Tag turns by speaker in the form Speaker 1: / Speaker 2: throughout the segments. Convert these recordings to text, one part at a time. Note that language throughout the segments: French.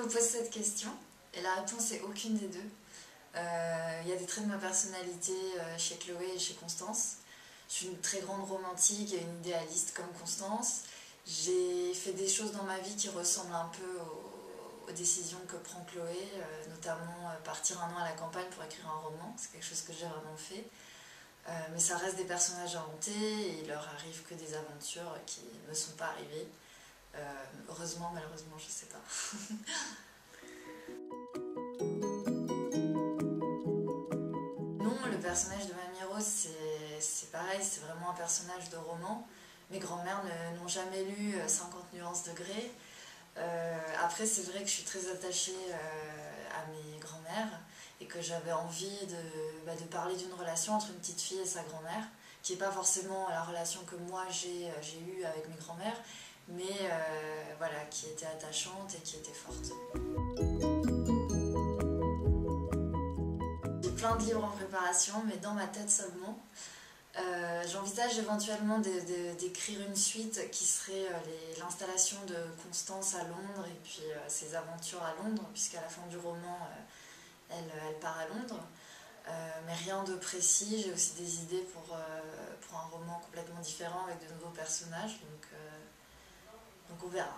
Speaker 1: me pose cette question et la réponse est aucune des deux. Il y a des traits de ma personnalité chez Chloé et chez Constance. Je suis une très grande romantique et une idéaliste comme Constance. J'ai fait des choses dans ma vie qui ressemblent un peu aux décisions que prend Chloé, notamment partir un an à la campagne pour écrire un roman. C'est quelque chose que j'ai vraiment fait. Mais ça reste des personnages inventés et il leur arrive que des aventures qui ne me sont pas arrivées. Heureusement, malheureusement, je sais pas. Non, le personnage de Mamie Rose, c'est pareil, c'est vraiment un personnage de roman. Mes grands-mères n'ont jamais lu 50 nuances de Grey. Après, c'est vrai que je suis très attachée à mes grands-mères et que j'avais envie de parler d'une relation entre une petite fille et sa grand-mère, qui n'est pas forcément la relation que moi j'ai eue avec mes grands-mères, mais voilà, qui était attachante et qui était forte. J'ai plein de livres en préparation, mais dans ma tête seulement. J'envisage éventuellement d'écrire une suite qui serait l'installation de Constance à Londres et puis ses aventures à Londres, puisqu'à la fin du roman, elle part à Londres. Mais rien de précis, j'ai aussi des idées pour un roman complètement différent avec de nouveaux personnages, donc on verra.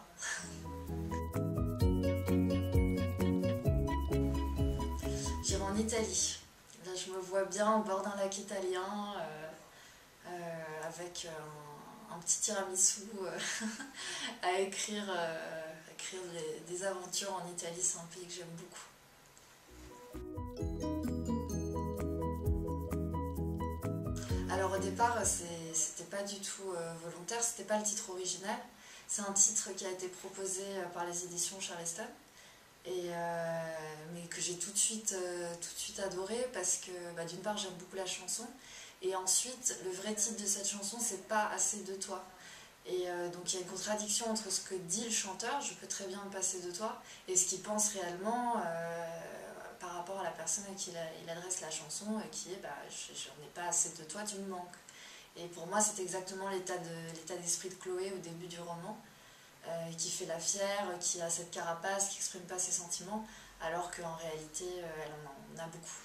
Speaker 1: J'irai en Italie. Là, je me vois bien au bord d'un lac italien, avec un petit tiramisu à écrire des aventures en Italie. C'est un pays que j'aime beaucoup. Alors au départ, c'était pas du tout volontaire, c'était pas le titre original. C'est un titre qui a été proposé par les éditions Charleston, mais que j'ai tout de suite adoré parce que d'une part j'aime beaucoup la chanson et ensuite le vrai titre de cette chanson c'est Pas assez de toi. Et donc il y a une contradiction entre ce que dit le chanteur, je peux très bien me passer de toi, et ce qu'il pense réellement par rapport à la personne à qui il adresse la chanson, qui est j'en ai pas assez de toi, tu me manques. Et pour moi c'est exactement l'état d'esprit de Chloé au début du roman, qui fait la fière, qui a cette carapace, qui n'exprime pas ses sentiments, alors qu'en réalité elle en a beaucoup.